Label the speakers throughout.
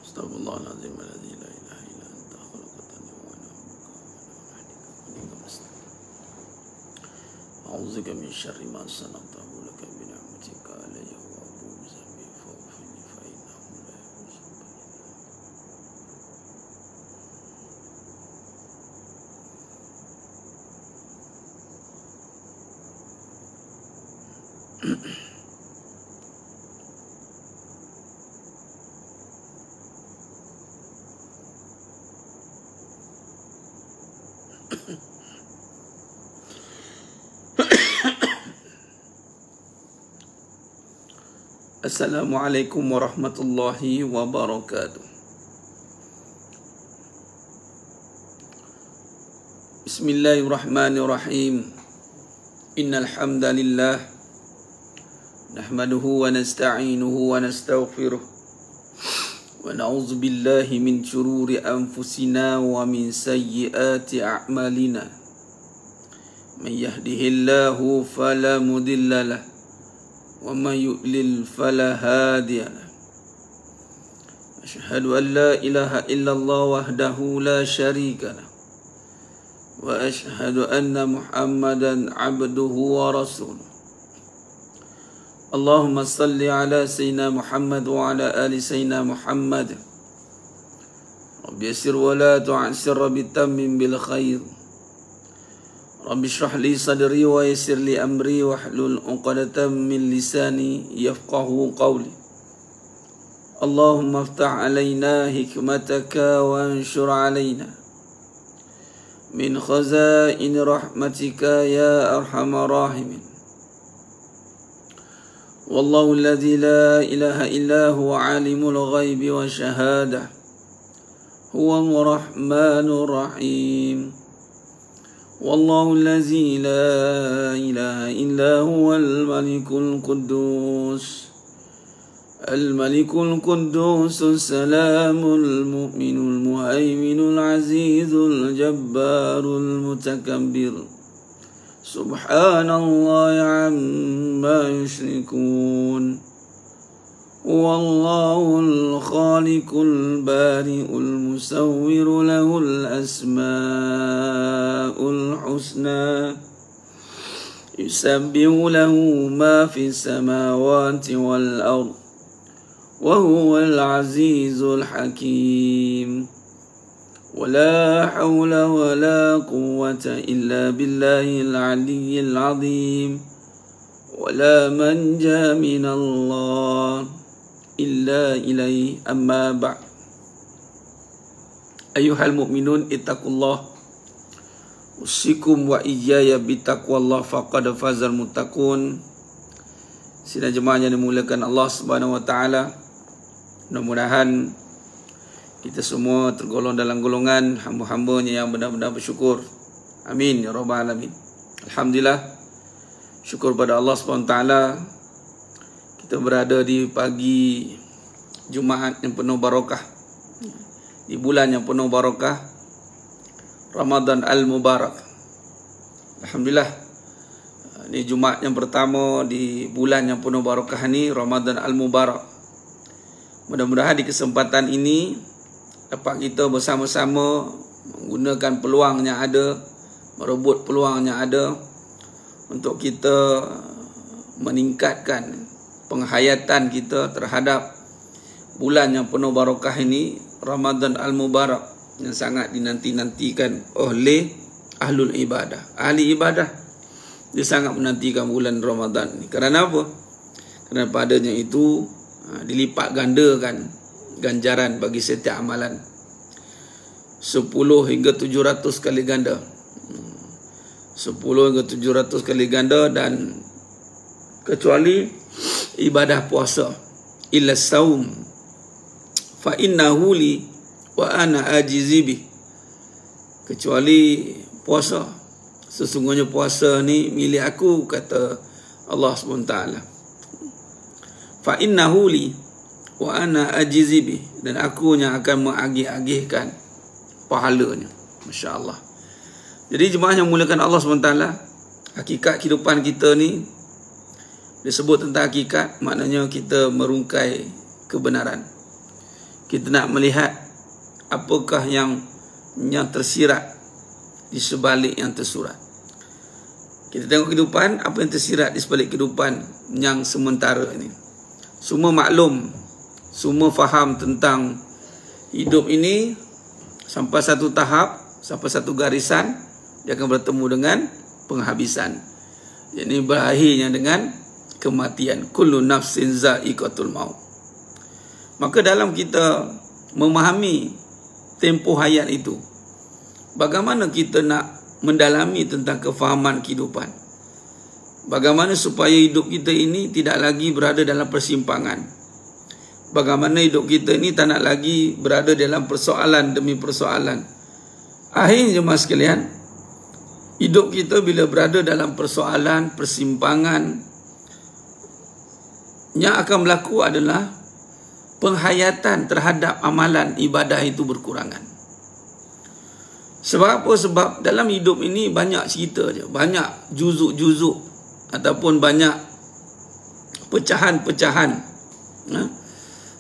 Speaker 1: Astagfirullahaladzim alladzi la ilaha illa anta khalaqtani wa ana abduka a'udzubika min syarri ma sana'tu laka bi ni'matika alayya wa a'udzu bi dzambi faghfirli fa innahu la yaghfiru Assalamualaikum warahmatullahi wabarakatuh. Bismillahirrahmanirrahim. Innal hamdalillah nahmaduhu wa nasta'inuhu wa nastaghfiruh wa na'udzu billahi min shururi anfusina wa min sayyiati a'malina. May yahdihillahu fala mudilla lahu wa may yudlil fala hadiya lahu. Asyhadu an la ilaha illallah wahdahu la syarika lahu wa asyhadu anna Muhammadan abduhu wa rasuluh. Allahumma salli ala sayyidina Muhammad wa ala ali sayyidina Muhammad. Rabbi yassir wa la tu'assir, rabbi tammim bil khair. Rabbi shrah li sadri wa yassir li amri wahlul 'uqdatam min lisani yafqahu qawli. Allahumma iftah 'alaina hikmataka wa anshur 'alaina min khazain rahmatika ya arhamar rahimin. Wallahu alladzi la ilaha illa huwa 'alimul ghaibi wa syahadah huwa rahmanur rahim. Wallahu allazi la ilaha illa huwal malikul quddus al-malikul quddus salamul mu'minul muhaiminul azizul jabbarul mutakabbir. Subhanallahi amma yushrikun. Wallahul khaliqul bari'ul musawwiru lahul asma'ul husna. Yusabbihu lahu ma fis samawati wal ard wa huwal azizul hakim. Wala hawla wala quwwata illa billahil aliyyil azim. Wala manja minallah illa ilaihi, amma ba'd. Ayuhal mu'minun ittaqullah usikum wa iyaya bitaqwallah faqad fazal muttaqun. Sidang jemaah yang dimuliakan Allah Subhanahu wa taala, mudah-mudahan kita semua tergolong dalam golongan hamba-hambanya yang benar-benar bersyukur. Amin ya rabbal alamin. Alhamdulillah, syukur pada Allah Subhanahu wa taala, kita berada di pagi Jumaat yang penuh barakah, di bulan yang penuh barakah, Ramadan al-Mubarak. Alhamdulillah, ini Jumaat yang pertama di bulan yang penuh barakah ini, Ramadan al-Mubarak. Mudah-mudahan di kesempatan ini dapat kita bersama-sama menggunakan peluang yang ada, merebut peluang yang ada untuk kita meningkatkan penghayatan kita terhadap bulan yang penuh barakah ini, Ramadan al-Mubarak, yang sangat dinanti-nantikan oleh ahlul ibadah. Ahli ibadah dia sangat menantikan bulan Ramadan ini. Kerana apa? Kerana padanya itu dilipat gandakan ganjaran bagi setiap amalan 10 hingga 700 kali ganda. 10 hingga 700 kali ganda, dan kecuali ibadah puasa, illa saum fa innahu li wa ana ajizi bih. Kecuali puasa, sesungguhnya puasa ni milik aku, kata Allah SWT. Fa innahu li wa ana ajizi bih, dan aku yang akan mengagih-agihkan pahalanya. Masya Allah. Jadi jemaah yang muliakan Allah SWT, hakikat kehidupan kita ni disebut tentang hakikat, maknanya kita merungkai kebenaran. kita nak melihat apakah yang tersirat di sebalik yang tersurat. Kita tengok kehidupan, apa yang tersirat di sebalik kehidupan yang sementara ini. Semua maklum, semua faham tentang hidup ini sampai satu tahap, sampai satu garisan, dia akan bertemu dengan penghabisan. Ini berakhirnya dengan kematian. Kullu nafsin za'iqatul maut. Maka dalam kita memahami tempoh hayat itu, bagaimana kita nak mendalami tentang kefahaman kehidupan? Bagaimana supaya hidup kita ini tidak lagi berada dalam persimpangan? Bagaimana hidup kita ini tak nak lagi berada dalam persoalan demi persoalan? Akhirnya jemaah sekalian, hidup kita bila berada dalam persoalan, persimpangan, yang akan berlaku adalah penghayatan terhadap amalan ibadah itu berkurangan. Sebab apa? Sebab dalam hidup ini banyak cerita je, banyak juzuk-juzuk ataupun banyak pecahan-pecahan,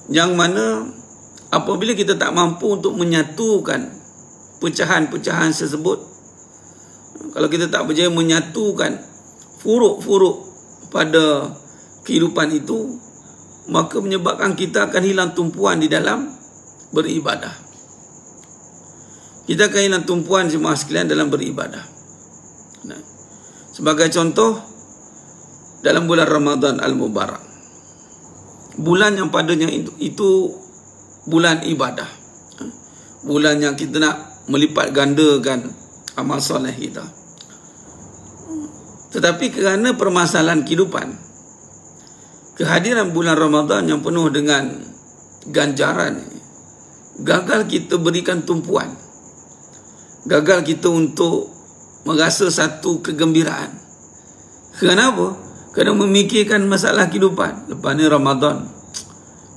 Speaker 1: yang mana apabila kita tak mampu untuk menyatukan pecahan-pecahan tersebut, kalau kita tak berjaya menyatukan furuk-furuk pada kehidupan itu, maka menyebabkan kita akan hilang tumpuan di dalam beribadah. Kita akan hilang tumpuan jemaah sekalian dalam beribadah. Sebagai contoh, dalam bulan Ramadan Al-Mubarak, bulan yang padanya itu bulan ibadah, bulan yang kita nak melipat gandakan amal soleh kita. Tetapi kerana permasalahan kehidupan, kehadiran bulan Ramadan yang penuh dengan ganjaran, gagal kita berikan tumpuan, gagal kita untuk merasa satu kegembiraan. Kenapa? Kerana memikirkan masalah kehidupan. Lepas ni Ramadan,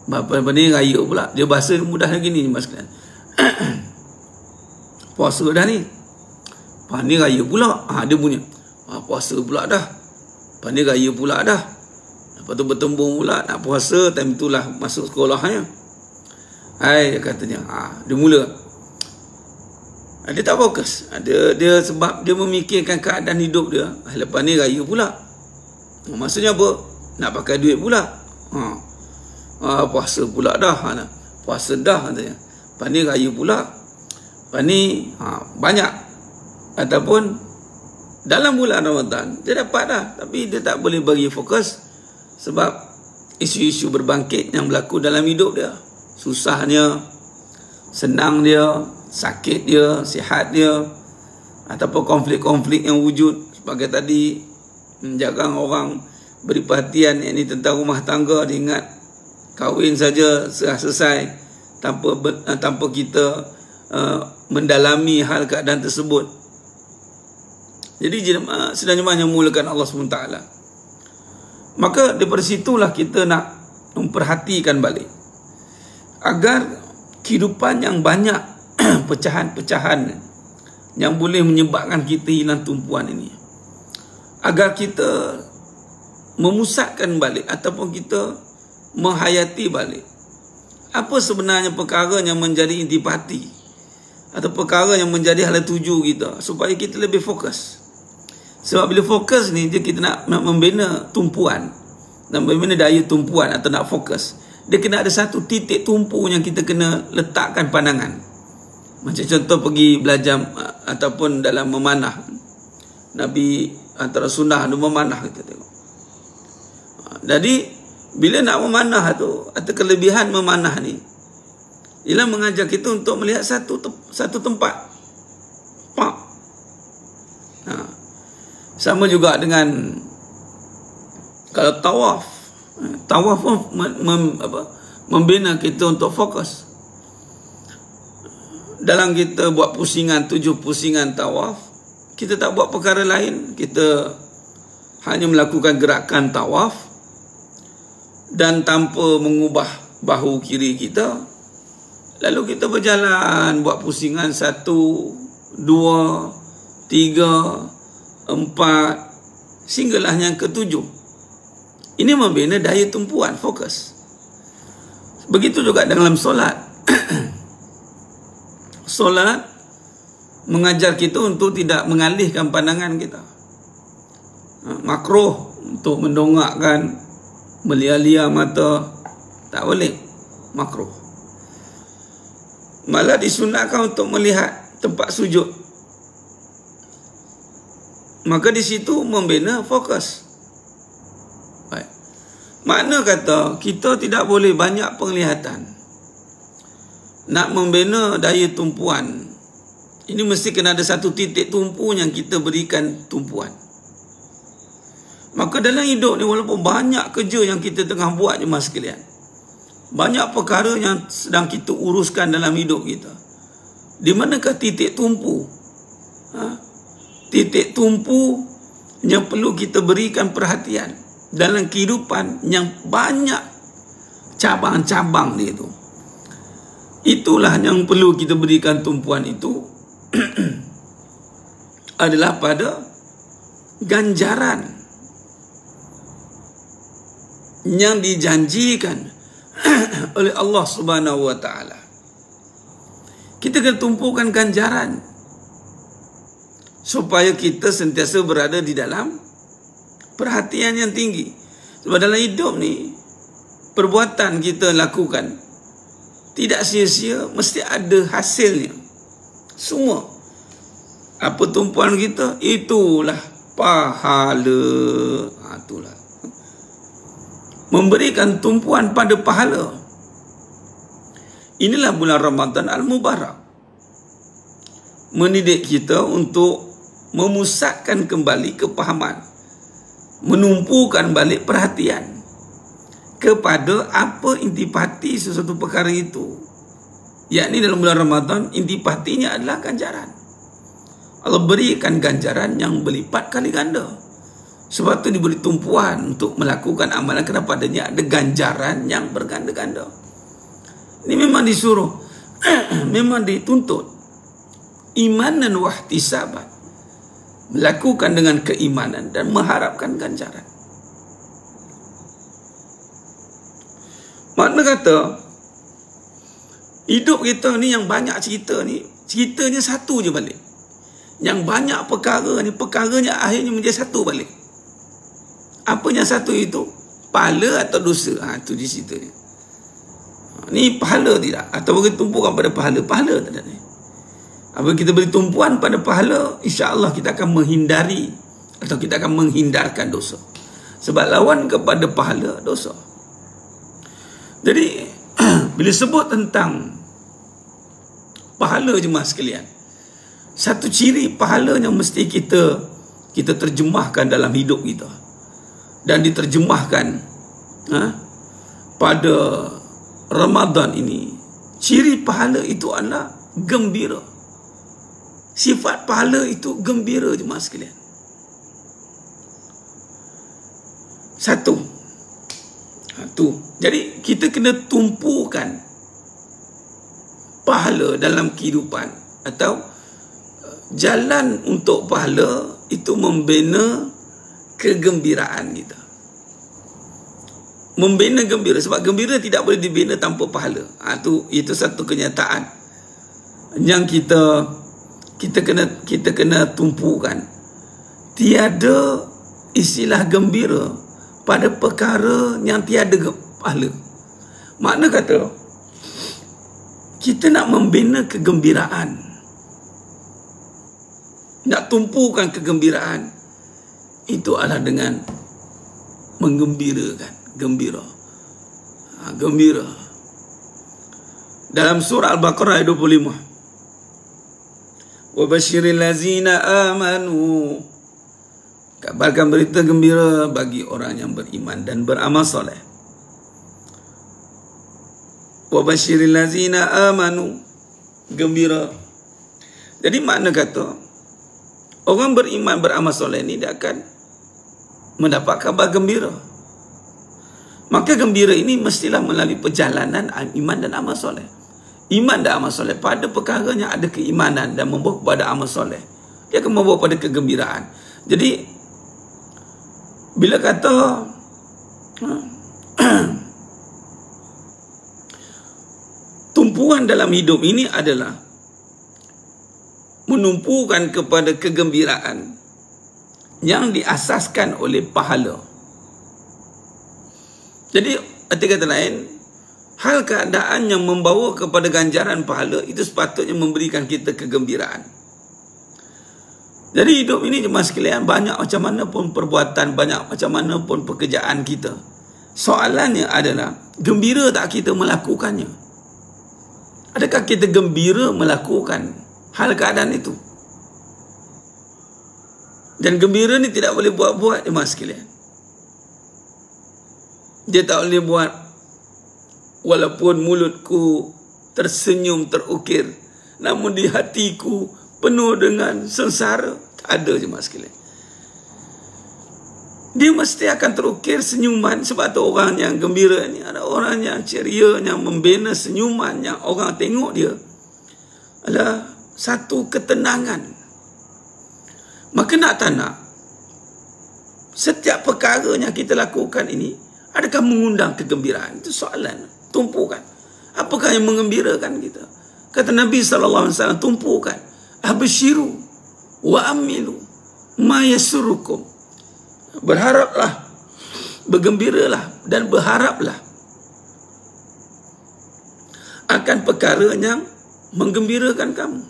Speaker 1: lepas ni raya pula. Dia bahasa mudah lagi ni mas sekalian. Puasa dah ni, lepas ni raya pula. Dia punya puasa pula dah, lepas ni raya pula dah. Lepas tu bertembung pula nak puasa, time itulah masuk sekolahnya. Hai katanya, dia mula. Dia tak fokus. Dia sebab dia memikirkan keadaan hidup dia. Lepas ni raya pula. Maksudnya apa? Nak pakai duit pula. Puasa pula dah. Puasa dah katanya. Lepas ni raya pula. Lepas ni banyak. Ataupun dalam bulan Ramadan dia dapat dah, tapi dia tak boleh bagi fokus. Sebab isu-isu berbangkit yang berlaku dalam hidup dia. Susahnya, senang dia, sakit dia, sihat dia, ataupun konflik-konflik yang wujud. Sebagai tadi, jarang orang beri perhatian ini tentang rumah tangga. Dia ingat kahwin saja selesai tanpa kita mendalami hal keadaan tersebut. Jadi sedang jemaah yang mulakan Allah SWT, maka daripada situlah kita nak memperhatikan balik agar kehidupan yang banyak pecahan-pecahan yang boleh menyebabkan kita hilang tumpuan ini, agar kita memusatkan balik ataupun kita menghayati balik apa sebenarnya perkara yang menjadi intipati atau perkara yang menjadi hala tuju kita, supaya kita lebih fokus. Sebab bila fokus ni, kita nak membina tumpuan, nak membina daya tumpuan atau nak fokus, dia kena ada satu titik tumpu yang kita kena letakkan pandangan. Macam contoh pergi belajar ataupun dalam memanah, Nabi antara sunnah ada memanah, kita tengok. Jadi bila nak memanah tu, atau kelebihan memanah ni ialah mengajar kita untuk melihat satu tempat. Sama juga dengan kalau tawaf. Tawaf pun membina kita untuk fokus. Dalam kita buat pusingan, 7 pusingan tawaf, kita tak buat perkara lain. Kita hanya melakukan gerakan tawaf dan tanpa mengubah bahu kiri kita. Lalu kita berjalan buat pusingan 1, 2, 3, 4 sehinggalah yang ke-7. Ini membina daya tumpuan, fokus. Begitu juga dalam solat. Solat mengajar kita untuk tidak mengalihkan pandangan kita. Makruh untuk mendongakkan, melia-lia mata, tak boleh, makruh. Malah disunatkan untuk melihat tempat sujud. Maka di situ membina fokus. Baik. Makna kata kita tidak boleh banyak penglihatan. Nak membina daya tumpuan, ini mesti kena ada satu titik tumpu yang kita berikan tumpuan. Maka dalam hidup ni, walaupun banyak kerja yang kita tengah buat jemaah sekalian, banyak perkara yang sedang kita uruskan dalam hidup kita, di manakah titik tumpu? Titik tumpu yang perlu kita berikan perhatian dalam kehidupan yang banyak cabang-cabang dia itu. Itulah yang perlu kita berikan tumpuan itu adalah pada ganjaran yang dijanjikan oleh Allah Subhanahu wa taala. Kita kena tumpukan ganjaran supaya kita sentiasa berada di dalam perhatian yang tinggi. Sebab dalam hidup ni, perbuatan kita lakukan tidak sia-sia, mesti ada hasilnya. Semua apa tumpuan kita, itulah pahala. Itulah memberikan tumpuan pada pahala. Inilah bulan Ramadan Al-Mubarak, mendidik kita untuk memusatkan kembali kepahaman, menumpukan balik perhatian kepada apa intipati sesuatu perkara itu. Yakni dalam bulan Ramadan, intipatinya adalah ganjaran. Allah berikan ganjaran yang berlipat kali ganda. Sebab itu diberi tumpuan untuk melakukan amalan, kerana padanya ada ganjaran yang berganda-ganda. Ini memang disuruh, memang dituntut imanan wahtisaban, melakukan dengan keimanan dan mengharapkan ganjaran. Makna kata hidup kita ni yang banyak cerita ni, ceritanya satu je balik. Yang banyak perkara ni, perkaranya akhirnya menjadi satu balik. Apa yang satu itu? Pahala atau dosa? Itu di situ ni. Ni pahala tidak? Atau beri tumpukan pada pahala? Pahala tak ada ni. Apabila kita beri tumpuan pada pahala, insya-Allah kita akan menghindari atau kita akan menghindarkan dosa. Sebab lawan kepada pahala, dosa. Jadi bila sebut tentang pahala jemaah sekalian, satu ciri pahala yang mesti kita terjemahkan dalam hidup kita dan diterjemahkan pada Ramadan ini, ciri pahala itu adalah gembira. Sifat pahala itu gembira jemaah sekalian. Satu. Jadi kita kena tumpukan pahala dalam kehidupan, atau jalan untuk pahala itu membina kegembiraan kita. Membina gembira, sebab gembira tidak boleh dibina tanpa pahala. Itu satu kenyataan yang kita kena tumpukan. Tiada istilah gembira pada perkara yang tiada pahala. Makna kata kita nak membina kegembiraan, nak tumpukan kegembiraan, itu adalah dengan menggembirakan, gembira. Gembira. Dalam surah Al-Baqarah ayat 25. Wa basyiril ladzina amanu. Kabarkan berita gembira bagi orang yang beriman dan beramal soleh. Wa basyiril ladzina amanu. Gembira. Jadi makna kata orang beriman beramal soleh ni dia akan mendapat kabar gembira. Maka gembira ini mestilah melalui perjalanan iman dan amal soleh. Iman dan amal soleh, pada perkara yang ada keimanan dan membawa kepada amal soleh, dia akan membawa pada kegembiraan. Jadi bila kata tumpuan dalam hidup ini adalah menumpukan kepada kegembiraan yang diasaskan oleh pahala. Jadi arti kata lain, hal keadaan yang membawa kepada ganjaran pahala itu sepatutnya memberikan kita kegembiraan. Jadi hidup ini jemaah sekalian, banyak macam mana pun perbuatan, banyak macam mana pun pekerjaan kita. Soalannya adalah, gembira tak kita melakukannya? Adakah kita gembira melakukan hal keadaan itu? Dan gembira ni tidak boleh buat-buat jemaah sekalian. Dia tak boleh buat walaupun mulutku tersenyum terukir, namun di hatiku penuh dengan sengsara. Tak ada jemaah sekalian. Dia mesti akan terukir senyuman. Sebab tu orang yang gembira ni ada orang yang ceria, yang membina senyuman, yang orang tengok dia adalah satu ketenangan. Maka nak tak nak, setiap perkara yang kita lakukan ini adakah mengundang kegembiraan? Itu soalan. Tumpukan. Apakah yang mengembirakan kita? Kata Nabi SAW, tumpukan. Abshiru wa amilu ma yasurukum. Berharaplah, bergembiralah dan berharaplah akan perkara yang menggembirakan kamu.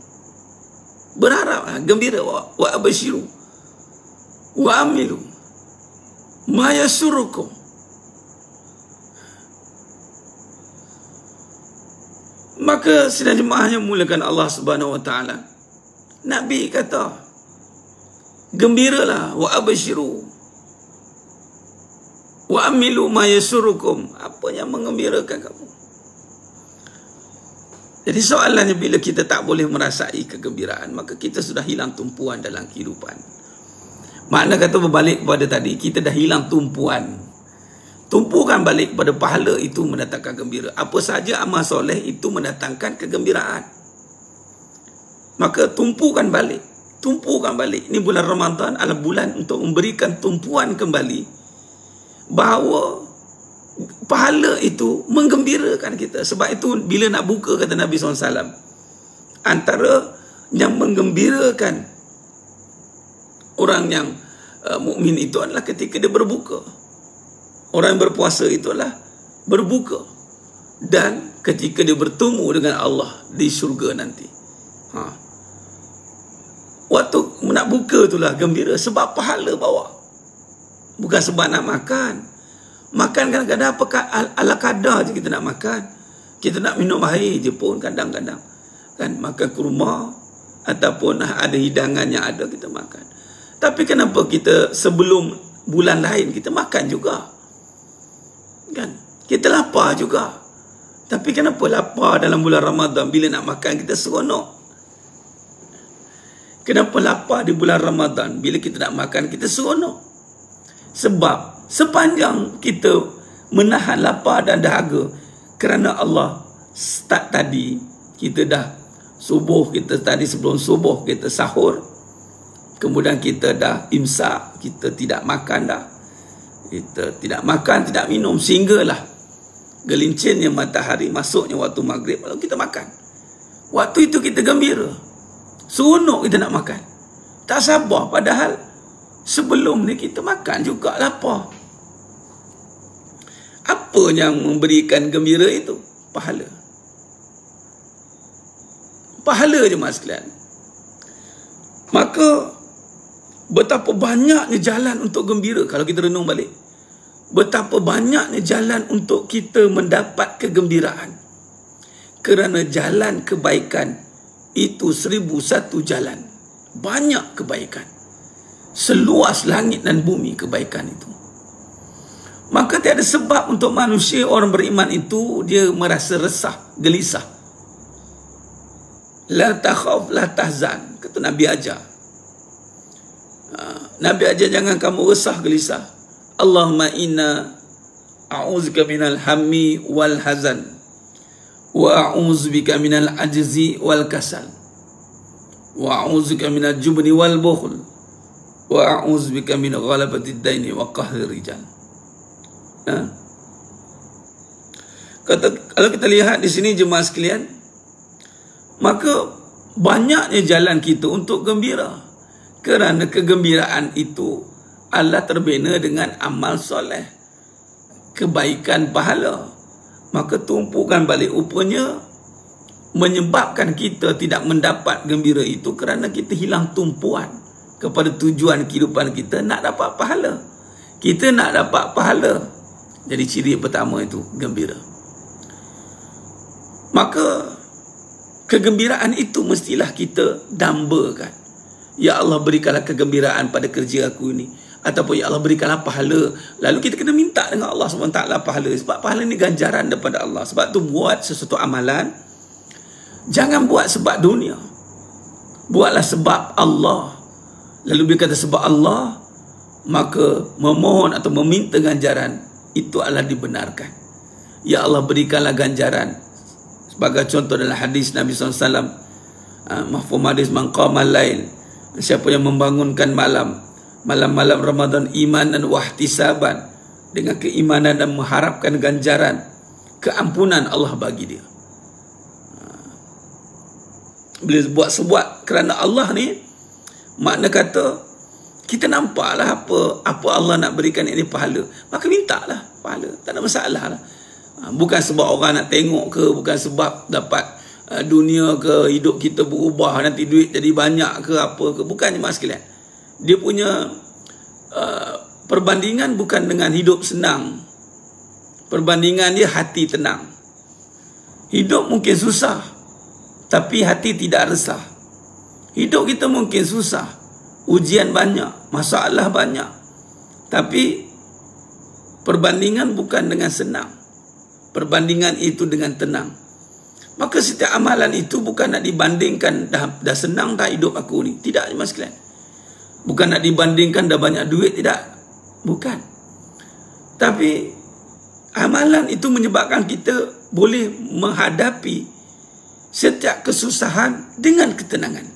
Speaker 1: Berharaplah, gembira. Wa abshiru wa amilu ma yasurukum. Maka sidang jemaah yang mulakan Allah Subhanahu wa taala, Nabi kata, gembiralah, wa abshiru wa amilu ma yasurukum. Apa yang mengembirakan kamu? Jadi soalannya, bila kita tak boleh merasai kegembiraan, maka kita sudah hilang tumpuan dalam kehidupan. Makna kata berbalik kepada tadi, kita dah hilang tumpuan. Tumpukan balik pada pahala itu mendatangkan gembira. Apa saja amal soleh itu mendatangkan kegembiraan. Maka tumpukan balik. Tumpukan balik. Ini bulan Ramadan adalah bulan untuk memberikan tumpuan kembali bahawa pahala itu menggembirakan kita. Sebab itu bila nak buka, kata Nabi SAW, antara yang menggembirakan orang yang mukmin itu adalah ketika dia berbuka. Orang yang berpuasa itulah berbuka. Dan ketika dia bertemu dengan Allah di syurga nanti. Waktu nak buka itulah gembira. Sebab pahala bawa. Bukan sebab nak makan. Makan kadang-kadang ala kadar je kita nak makan. Kita nak minum air je pun kadang-kadang. Kan, makan kurma ataupun ada hidangan yang ada kita makan. Tapi kenapa kita sebelum bulan lain kita makan juga? Kan, kita lapar juga. Tapi kenapa lapar dalam bulan Ramadan? Bila nak makan kita seronok. Kenapa lapar di bulan Ramadan? Bila kita nak makan kita seronok. Sebab sepanjang kita menahan lapar dan dahaga, kerana Allah start tadi, kita dah subuh, kita tadi sebelum subuh kita sahur, kemudian kita dah imsak, kita tidak makan dah. Kita tidak makan, tidak minum, sehinggalah gelincirnya matahari, masuknya waktu maghrib, lalu kita makan. Waktu itu kita gembira, seronok kita nak makan, tak sabar. Padahal sebelum ni kita makan juga lapar. Apa yang memberikan gembira itu? Pahala. Pahala je mas sekalian. Maka betapa banyaknya jalan untuk gembira. Kalau kita renung balik, betapa banyaknya jalan untuk kita mendapat kegembiraan. Kerana jalan kebaikan itu 1001 jalan. Banyak kebaikan. Seluas langit dan bumi kebaikan itu. Maka tiada sebab untuk manusia, orang beriman itu, dia merasa resah, gelisah. La takhaf, la tahzan. Kata Nabi ajar. Nabi ajar jangan kamu resah, gelisah. Allahumma inna a'udzubika minal hammi wal hazan wa a'udzubika minal ajzi wal kasal wa a'udzubika minal jubni wal bukhl wa a'udzubika min ghalabatid daini wa qahrir rijal. Kata, kalau kita lihat di sini jemaah sekalian, Maka banyaknya jalan kita untuk gembira. Kerana kegembiraan itu Allah terbina dengan amal soleh, kebaikan pahala. Maka tumpukan balik rupanya menyebabkan kita tidak mendapat gembira itu kerana kita hilang tumpuan kepada tujuan kehidupan kita, nak dapat pahala. Kita nak dapat pahala. Jadi ciri pertama itu gembira. Maka kegembiraan itu mestilah kita dambakan. Ya Allah, berikanlah kegembiraan pada kerja aku ini. Ataupun ya Allah, berikanlah pahala. Lalu kita kena minta dengan Allah SWT pahala. Sebab pahala ni ganjaran daripada Allah. Sebab tu buat sesuatu amalan, jangan buat sebab dunia. Buatlah sebab Allah. Lalu bila kata sebab Allah, maka memohon atau meminta ganjaran itu adalah dibenarkan. Ya Allah, berikanlah ganjaran. Sebagai contoh dalam hadis Nabi SAW, mafhum hadis, man qamal lail, siapa yang membangunkan malam-malam Ramadan imanan wa ihtisaban, dengan keimanan dan mengharapkan ganjaran, keampunan Allah bagi dia. Bila buat kerana Allah ni, makna kata kita nampaklah apa Allah nak berikan ini pahala, maka mintalah pahala, tak ada masalah lah. Bukan sebab orang nak tengok ke, bukan sebab dapat dunia ke, hidup kita berubah, nanti duit jadi banyak ke apa ke, bukan jemaah sekalian. Dia punya perbandingan bukan dengan hidup senang, perbandingan dia hati tenang. Hidup mungkin susah, tapi hati tidak resah. Hidup kita mungkin susah, ujian banyak, masalah banyak, tapi perbandingan bukan dengan senang, perbandingan itu dengan tenang. Maka setiap amalan itu bukan nak dibandingkan dah senang tak hidup aku ni. Tidak, jemaah sekalian. Bukan nak dibandingkan dah banyak duit, tidak. Bukan. Tapi amalan itu menyebabkan kita boleh menghadapi setiap kesusahan dengan ketenangan.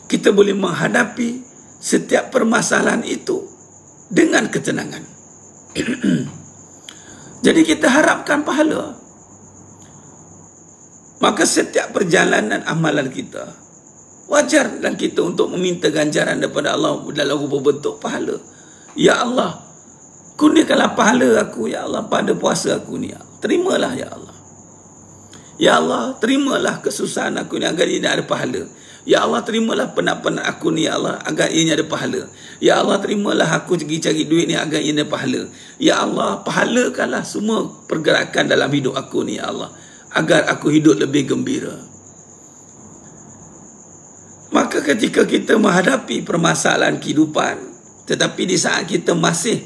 Speaker 1: Kita boleh menghadapi setiap permasalahan itu dengan ketenangan. Jadi kita harapkan pahala. Maka setiap perjalanan amalan kita, wajar dan kita untuk meminta ganjaran daripada Allah dalam rupa bentuk pahala. Ya Allah, kurniakanlah pahala aku, ya Allah, pada puasa aku ni. Terimalah ya Allah. Ya Allah, terimalah kesusahan aku ni agar ia ada pahala. Ya Allah, terimalah penat-penat aku ni ya Allah agar ianya ada pahala. Ya Allah, terimalah aku cari duit ni agar ianya ada pahala. Ya Allah, pahalakanlah semua pergerakan dalam hidup aku ni ya Allah, agar aku hidup lebih gembira. Maka ketika kita menghadapi permasalahan kehidupan, tetapi di saat kita masih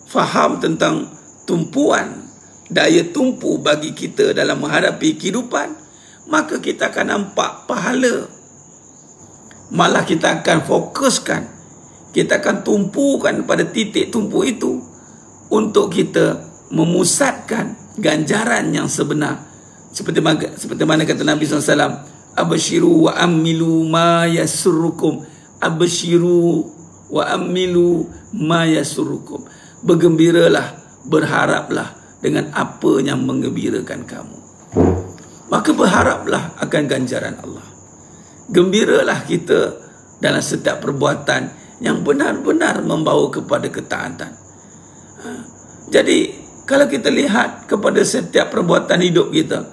Speaker 1: faham tentang tumpuan, daya tumpu bagi kita dalam menghadapi kehidupan, maka kita akan nampak pahala. Malah kita akan fokuskan, kita akan tumpukan pada titik tumpu itu untuk kita memusatkan ganjaran yang sebenar. Seperti mana kata Nabi SAW, abshiru wa ammilu ma yasurrukum. Abshiru wa ammilu ma yasurrukum. Bergembiralah, berharaplah dengan apa yang menggembirakan kamu. Maka berharaplah akan ganjaran Allah. Gembiralah kita dalam setiap perbuatan yang benar-benar membawa kepada ketaatan. Jadi kalau kita lihat kepada setiap perbuatan hidup kita,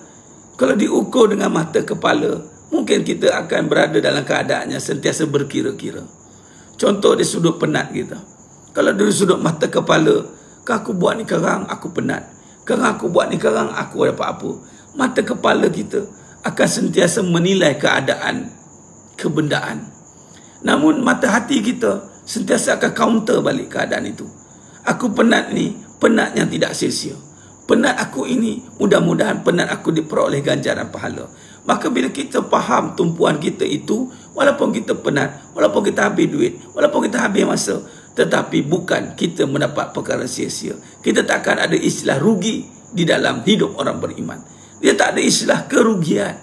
Speaker 1: kalau diukur dengan mata kepala, mungkin kita akan berada dalam keadaan yang sentiasa berkira-kira. Contoh di sudut penat kita. Kalau dari sudut mata kepala, kalau aku buat ni sekarang, aku penat. Kalau aku buat ni sekarang, aku dapat apa. Mata kepala kita akan sentiasa menilai keadaan, kebendaan. Namun mata hati kita sentiasa akan counter balik keadaan itu. Aku penat ni, penat yang tidak sia-sia. Penat aku ini, mudah-mudahan penat aku diperoleh ganjaran pahala. Maka bila kita faham tumpuan kita itu, walaupun kita penat, walaupun kita habis duit, walaupun kita habis masa, tetapi bukan kita mendapat perkara sia-sia. Kita takkan ada istilah rugi di dalam hidup orang beriman. Dia tak ada istilah kerugian.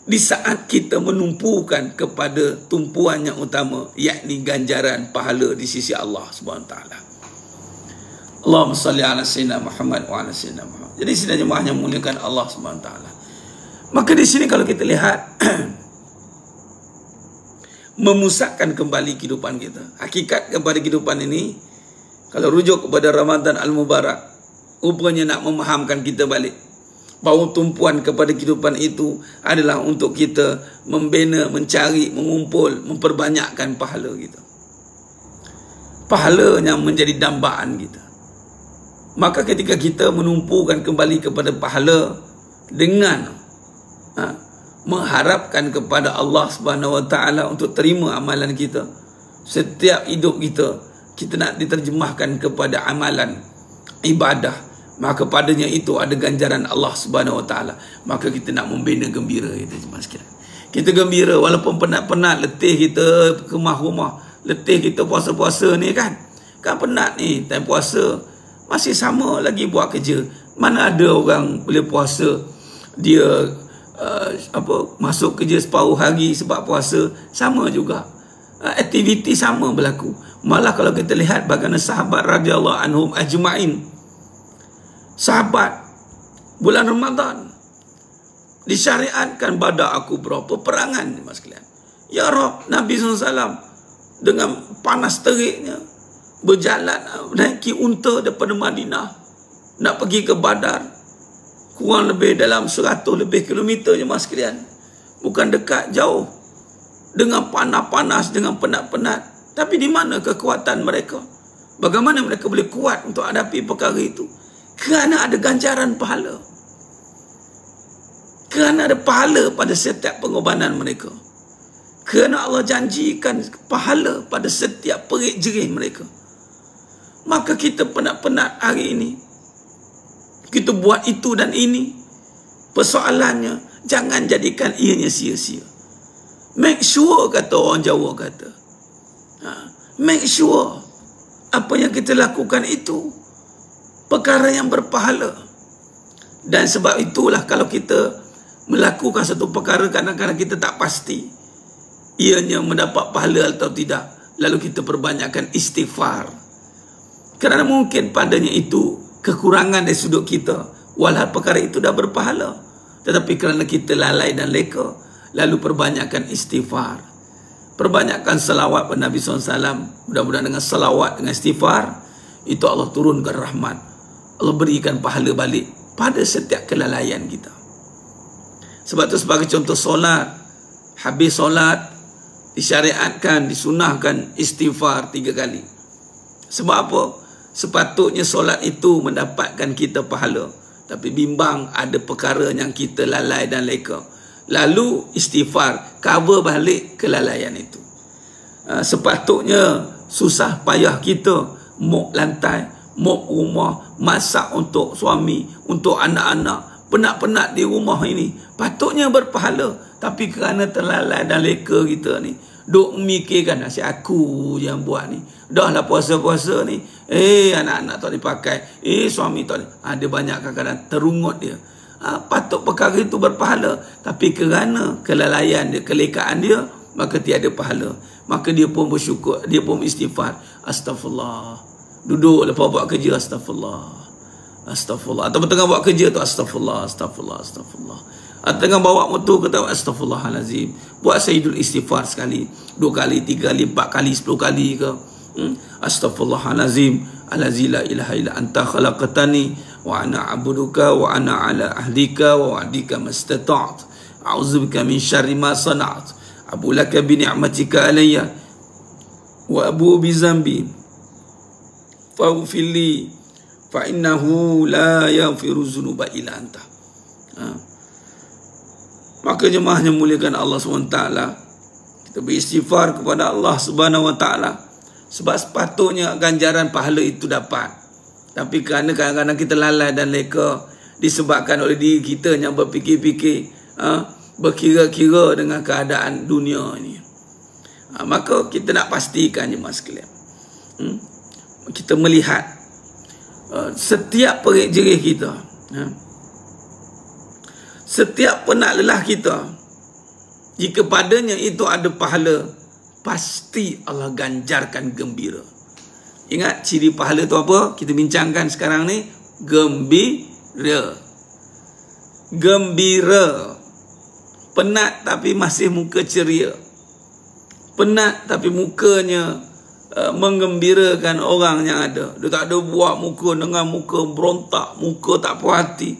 Speaker 1: Di saat kita menumpukan kepada tumpuan yang utama, yakni ganjaran pahala di sisi Allah SWT. Allahumma salli ala sayyidina Muhammad wa ala sayyidina Muhammad. Jadi sidang jemaah yang muliakan Allah Subhanahu wa taala. Maka di sini kalau kita lihat memusatkan kembali kehidupan kita. Hakikat kepada kehidupan ini, kalau rujuk kepada Ramadan Al-Mubarak, rupanya nak memahamkan kita balik bahawa tumpuan kepada kehidupan itu adalah untuk kita membina, mencari, mengumpul, memperbanyakkan pahala kita. Pahala yang menjadi dambaan kita. Maka ketika kita menumpukan kembali kepada pahala dengan mengharapkan kepada Allah Subhanahu wa taala untuk terima amalan kita, setiap hidup kita nak diterjemahkan kepada amalan ibadah, maka padanya itu ada ganjaran Allah Subhanahu wa taala. Maka kita nak membina gembira itu jemaah sekalian. Kita gembira walaupun penat-penat, letih kita ke rumah, letih kita puasa-puasa ni kan penat ni, time puasa masih sama lagi buat kerja. Mana ada orang boleh puasa dia masuk kerja separuh hari sebab puasa, sama juga. Aktiviti sama berlaku. Malah kalau kita lihat bagaimana sahabat radhiyallahu anhum ajma'in, sahabat bulan Ramadan disyariatkan badak kubra, peperangan mas sekalian. Ya Rabb, Nabi SAW dengan panas teriknya berjalan naiki unta daripada Madinah nak pergi ke Badar, kurang lebih dalam 100 lebih kilometer je mas sekalian, bukan dekat, jauh, dengan panas-panas, dengan penat-penat. Tapi di mana kekuatan mereka? Bagaimana mereka boleh kuat untuk hadapi perkara itu? Kerana ada ganjaran pahala, kerana ada pahala pada setiap pengorbanan mereka, kerana Allah janjikan pahala pada setiap perik jerih mereka. Maka kita penat-penat hari ini, kita buat itu dan ini, persoalannya jangan jadikan ianya sia-sia. Make sure, kata orang Jawa kata, make sure apa yang kita lakukan itu perkara yang berpahala. Dan sebab itulah kalau kita melakukan satu perkara kadang-kadang kita tak pasti ianya mendapat pahala atau tidak, lalu kita perbanyakkan istighfar. Kerana mungkin padanya itu kekurangan dari sudut kita, walau perkara itu dah berpahala, tetapi kerana kita lalai dan leka, lalu perbanyakkan istighfar, perbanyakkan salawat pada Nabi SAW. Mudah-mudahan dengan salawat, dengan istighfar itu Allah turunkan rahmat, Allah berikan pahala balik pada setiap kelalaian kita. Sebab itu sebagai contoh solat, habis solat disyariatkan, disunahkan istighfar 3 kali. Sebab apa? Sepatutnya solat itu mendapatkan kita pahala, tapi bimbang ada perkara yang kita lalai dan leka, lalu istighfar cover balik kelalaian itu. Sepatutnya susah payah kita mop lantai, mop rumah, masak untuk suami, untuk anak-anak, penat-penat di rumah ini, patutnya berpahala. Tapi kerana terlalai dan leka kita ni, duk memikirkan asyik aku yang buat ni, dah lah puasa-puasa ni, anak-anak tak dipakai, suami tak ni, ada banyak kadang-kadang terungut dia. Patut perkara itu berpahala, tapi kerana kelalaian dia, kelekaan dia, maka tiada pahala. Maka dia pun bersyukur, dia pun istighfar, astagfirullah. Duduk lepas buat kerja, astagfirullah, astagfirullah. Atau tengah buat kerja tu, astagfirullah, astagfirullah, astagfirullah. Atau tengah bawa motor, kata astagfirullahalazim. Buat sayyidul istighfar sekali, 2 kali, 3 kali, 4 kali, 10 kali ke. Astagfirullahalazim, allazi la ilaha illa anta khalaqtani wa ana a'buduka wa ana ala ahdika wa wa'dika mastata'tu. A'udzubika min syarri ma sana'tu. Abu laka bi ni'matika alayya wa abu bi zambi faghfirli fa innahu la yaghfiru dzunuba illa anta. Maka jemaah yang muliakan Allah SWT, kita beristighfar kepada Allah Subhanahu wa taala, sebab sepatutnya ganjaran pahala itu dapat. Tapi kerana kadang-kadang kita lalai dan leka, disebabkan oleh diri kita yang berfikir-fikir, berkira-kira dengan keadaan dunia ini, maka kita nak pastikan jemaah sekalian, kita melihat setiap perik jerih kita, setiap penat lelah kita, jika padanya itu ada pahala, pasti Allah ganjarkan gembira. Ingat ciri pahala tu apa? Kita bincangkan sekarang ni. Gembira. Gembira. Penat tapi masih muka ceria. Penat tapi mukanya menggembirakan orang yang ada. Dia tak ada buat muka dengan muka berontak, muka tak puas hati.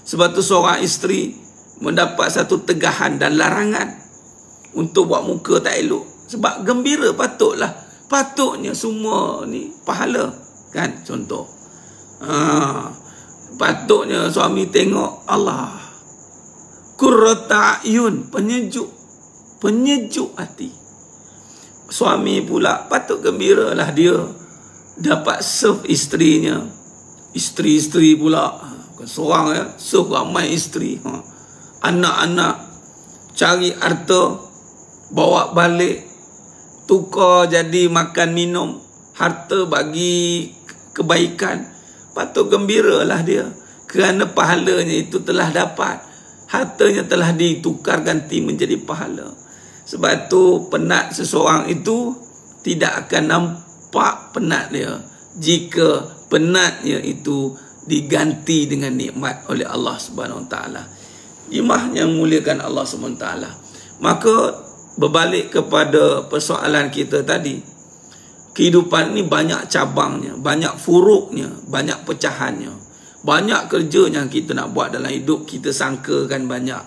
Speaker 1: Sebab tu seorang isteri mendapat satu tegahan dan larangan untuk buat muka tak elok. Sebab gembira patutnya semua ni pahala kan. Contoh patutnya suami tengok Allah qurrata ayun, penyejuk hati. Suami pula patut gembiralah dia dapat serve isterinya. Isteri-isteri pula bukan seorang ya, serve ramai isteri. Anak-anak cari harta bawa balik, tukar jadi makan minum, harta bagi kebaikan. Patut gembiralah dia kerana pahalanya itu telah dapat. Hartanya telah ditukar ganti menjadi pahala. Sebab tu penat seseorang itu tidak akan nampak penat dia jika penatnya itu diganti dengan nikmat oleh Allah Subhanahu Wa Taala. Jemaah yang muliakan Allah Subhanahu Wa Taala. Maka berbalik kepada persoalan kita tadi, kehidupan ini banyak cabangnya, banyak furuknya, banyak pecahannya, banyak kerja yang kita nak buat dalam hidup. Kita sangkakan banyak,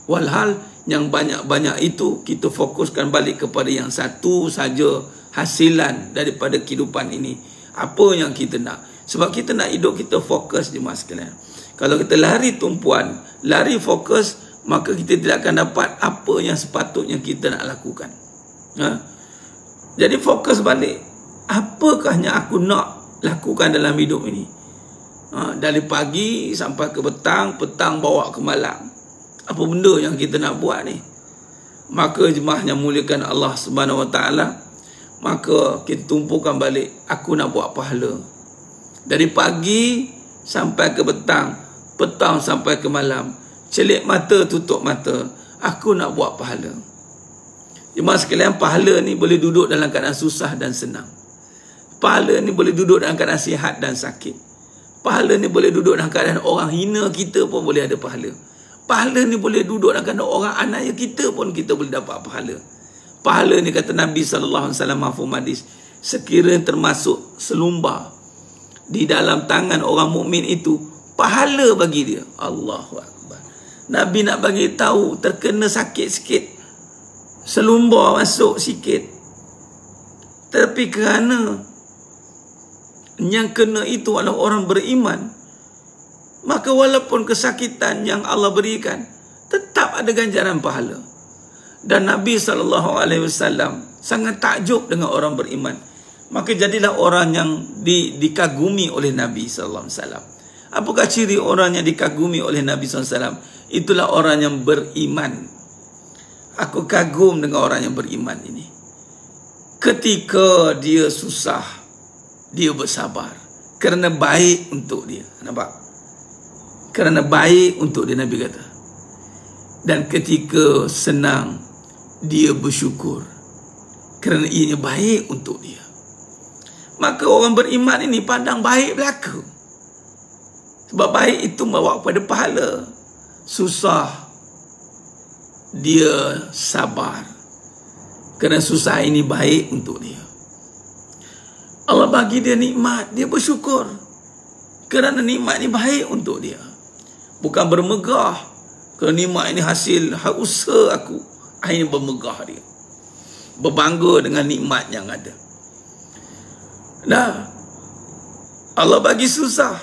Speaker 1: walhal yang banyak-banyak itu kita fokuskan balik kepada yang satu saja hasilan daripada kehidupan ini. Apa yang kita nak? Sebab kita nak hidup kita fokus, jemaah sekalian. Kalau kita lari tumpuan, lari fokus, maka kita tidak akan dapat apa yang sepatutnya kita nak lakukan. Jadi fokus balik. Apakah yang aku nak lakukan dalam hidup ini? Dari pagi sampai ke petang, petang bawa ke malam. Apa benda yang kita nak buat ni? Maka jemaah yang muliakan Allah Subhanahu Wa Taala, maka kita tumpukan balik, aku nak buat pahala. Dari pagi sampai ke petang, petang sampai ke malam, celik mata tutup mata, aku nak buat pahala. Jemaah sekalian, pahala ni boleh duduk dalam keadaan susah dan senang. Pahala ni boleh duduk dalam keadaan sihat dan sakit. Pahala ni boleh duduk dalam keadaan orang hina kita pun boleh ada pahala. Pahala ni boleh duduk dalam keadaan orang anaya kita pun kita boleh dapat pahala. Pahala ni kata Nabi SAW mafhum hadis, sekiranya termasuk selumbar di dalam tangan orang mukmin itu, pahala bagi dia. Allahu Akbar. Nabi nak bagi tahu, terkena sakit sikit, selumbar masuk sikit, tapi kerana yang kena itu adalah orang beriman, maka walaupun kesakitan yang Allah berikan, tetap ada ganjaran pahala. Dan Nabi SAW sangat takjub dengan orang beriman. Maka jadilah orang yang dikagumi oleh Nabi SAW. Apakah ciri orang yang dikagumi oleh Nabi SAW? Itulah orang yang beriman. Aku kagum dengan orang yang beriman ini. Ketika dia susah, dia bersabar. Kerana baik untuk dia. Nampak? Kerana baik untuk dia, Nabi kata. Dan ketika senang, dia bersyukur. Kerana ianya baik untuk dia. Maka orang beriman ini pandang baik belaka. Sebab baik itu membawa kepada pahala. Susah, dia sabar. Kerana susah ini baik untuk dia. Allah bagi dia nikmat, dia bersyukur. Kerana nikmat ini baik untuk dia. Bukan bermegah. Kerana nikmat ini hasil usaha aku. Akhirnya bermegah dia. Berbangga dengan nikmat yang ada. Nah, Allah bagi susah,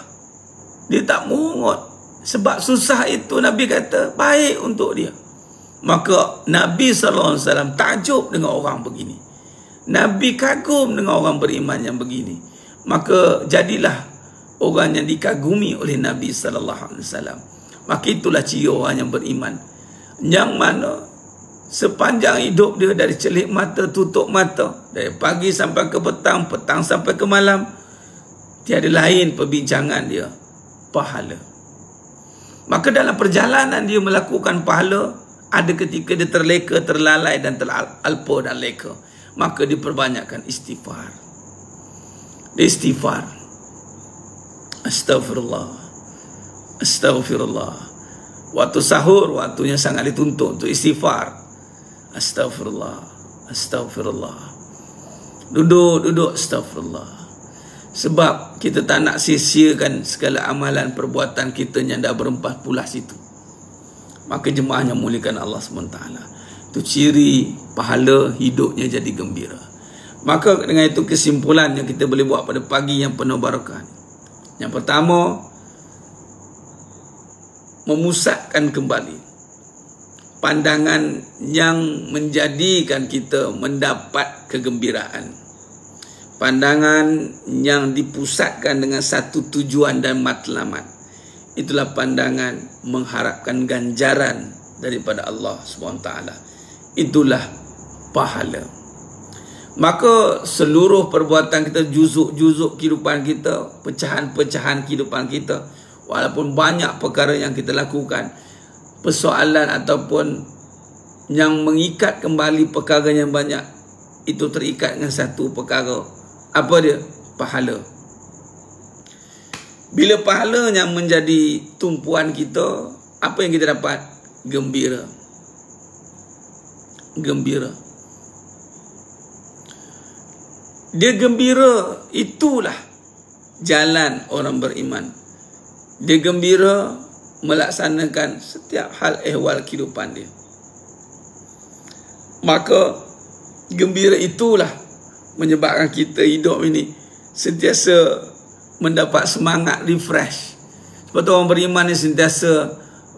Speaker 1: dia tak mungut. Sebab susah itu Nabi kata baik untuk dia. Maka Nabi SAW takjub dengan orang begini. Nabi kagum dengan orang beriman yang begini. Maka jadilah orang yang dikagumi oleh Nabi SAW. Maka itulah ciri orang yang beriman, yang mana sepanjang hidup dia, dari celik mata tutup mata, dari pagi sampai ke petang, petang sampai ke malam, tiada lain perbincangan dia pahala. Maka dalam perjalanan dia melakukan pahala, ada ketika dia terleka, terlalai dan teralpa dan leka. Maka diperbanyakkan istighfar. dia istighfar. Astaghfirullah, astaghfirullah. Waktu sahur, waktunya sangat dituntut untuk istighfar. Astaghfirullah, astaghfirullah. Duduk, astaghfirullah. Sebab kita tak nak sia-siakan segala amalan perbuatan kita yang dah berempat pulas itu. Maka jemaahnya muliakan Allah SWT. Itu ciri pahala hidupnya jadi gembira. Maka dengan itu kesimpulan yang kita boleh buat pada pagi yang penuh barakah. Yang pertama, memusatkan kembali pandangan yang menjadikan kita mendapat kegembiraan. Pandangan yang dipusatkan dengan satu tujuan dan matlamat. Itulah pandangan mengharapkan ganjaran daripada Allah SWT. Itulah pahala. Maka seluruh perbuatan kita, juzuk-juzuk kehidupan kita, pecahan-pecahan kehidupan kita, walaupun banyak perkara yang kita lakukan, persoalan ataupun yang mengikat kembali perkara yang banyak, itu terikat dengan satu perkara. Apa dia? Pahala. Bila pahala yang menjadi tumpuan kita, apa yang kita dapat? Gembira. Gembira. Dia gembira, itulah jalan orang beriman. Dia gembira melaksanakan setiap hal ehwal kehidupan dia. Maka gembira itulah menyebabkan kita hidup ini sentiasa mendapat semangat, refresh. Sebab tu orang beriman ni sentiasa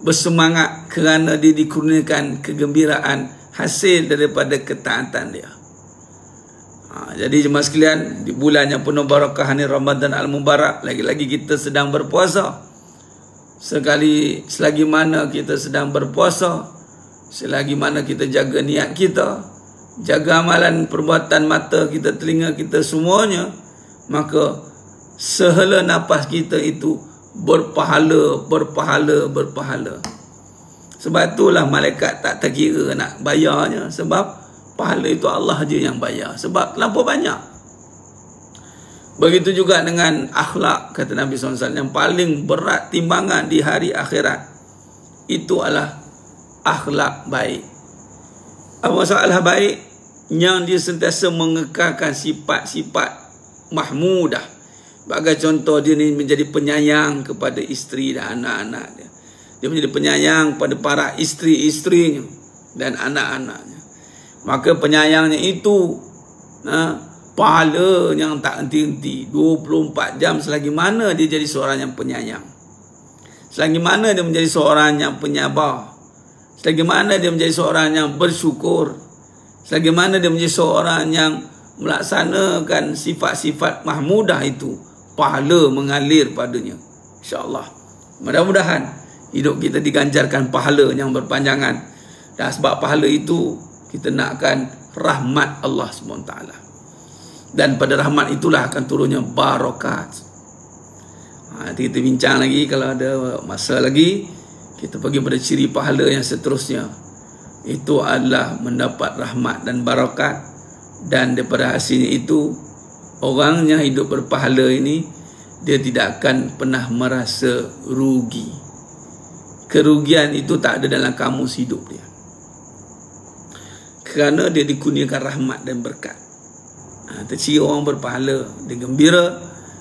Speaker 1: bersemangat kerana dia dikurniakan kegembiraan hasil daripada ketaatan dia. Jadi jemaah sekalian, di bulan yang penuh barakah ni Ramadan Al-Mubarak, lagi-lagi kita sedang berpuasa. Selagi mana kita sedang berpuasa, selagi mana kita jaga niat kita, jaga amalan perbuatan mata kita, telinga kita, semuanya, maka sehela nafas kita itu berpahala, berpahala, berpahala. Sebab itulah malaikat tak terkira nak bayarnya, sebab pahala itu Allah je yang bayar, sebab terlampau banyak. Begitu juga dengan akhlak, kata Nabi SAW, yang paling berat timbangan di hari akhirat itu adalah akhlak baik. Apa maksud akhlak baik? Yang dia sentiasa mengekalkan sifat-sifat mahmudah. Bagai contoh, dia ni menjadi penyayang kepada isteri dan anak-anak dia. Dia menjadi penyayang pada para isteri-isterinya dan anak-anaknya. Maka penyayangnya itu pahala yang tak henti-henti 24 jam, selagi mana dia jadi seorang yang penyayang, selagi mana dia menjadi seorang yang penyabar, selagi mana dia menjadi seorang yang bersyukur, selagi mana dia menjadi seorang yang melaksanakan sifat-sifat mahmudah itu, pahala mengalir padanya. InsyaAllah, mudah-mudahan hidup kita diganjarkan pahala yang berpanjangan. Dan sebab pahala itu, kita nakkan rahmat Allah SWT. Dan pada rahmat itulah akan turunnya barakat. Nanti kita bincang lagi, kalau ada masa lagi, kita pergi pada ciri pahala yang seterusnya. Itu adalah mendapat rahmat dan barakat. Dan daripada hasilnya itu, orang yang hidup berpahala ini, dia tidak akan pernah merasa rugi. Kerugian itu tak ada dalam kamus hidup dia, kerana dia dikurniakan rahmat dan berkat. Ciri orang berpahala, dia gembira,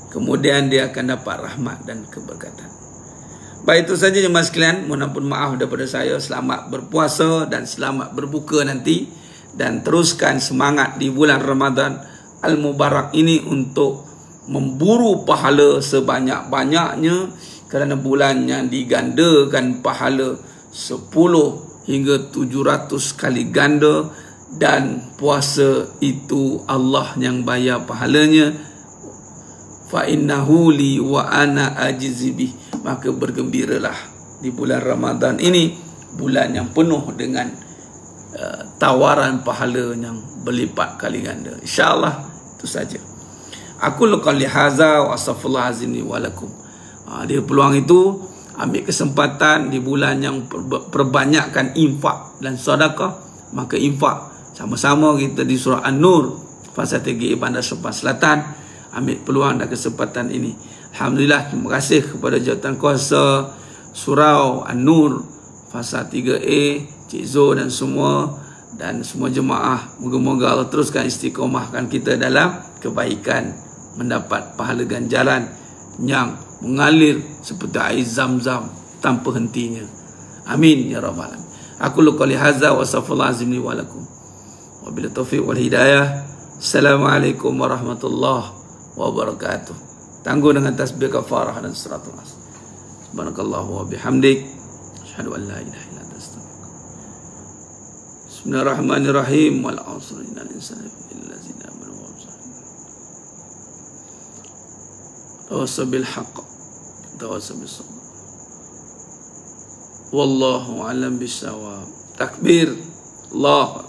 Speaker 1: kemudian dia akan dapat rahmat dan keberkatan. Baik, itu saja jemaah sekalian. Mohon ampun maaf daripada saya. Selamat berpuasa dan selamat berbuka nanti. Dan teruskan semangat di bulan Ramadan Al-Mubarak ini untuk memburu pahala sebanyak-banyaknya, kerana bulan yang digandakan pahala 10 hingga 700 kali ganda. Dan puasa itu Allah yang bayar pahalanya. Fa innahu li wa ana ajizibih. Maka bergembiralah di bulan Ramadan ini, bulan yang penuh dengan tawaran pahala yang berlipat kali ganda. InsyaAllah itu saja. Aku qali hadza wa astaghfirullahalazim wa lakum. Dia peluang itu, ambil kesempatan di bulan yang perbanyakkan infak dan sedekah. Maka infak sama-sama kita di surah An-Nur, fasa 3 Bandar Sepang Selatan. ambil peluang dan kesempatan ini. Alhamdulillah, terima kasih kepada Jawatankuasa Surau An-Nur Fasa 3A, Cik Zo dan semua jemaah. Moga-moga Allah teruskan istiqomahkan kita dalam kebaikan, mendapat pahala ganjaran yang mengalir seperti air Zam-Zam tanpa hentinya. Amin ya rabbal alamin. Aku qouli hadza wa astaghfirullah azim li wa lakum. Wabillahi taufiq wal hidayah. Assalamualaikum warahmatullahi wabarakatuh. Tangguh dengan tasbih kafarah dan suratul As. Subhanakallahu wa bihamdik, asyhadu an la ilaha illa anta astaghfiruka. Bismillahirrahmanirrahim. Wal 'asri innal insana illa zina amanu wa tawassaw bil haqq tawassaw bis sabr. Wallahu a'lam bissawab. Takbir. Allah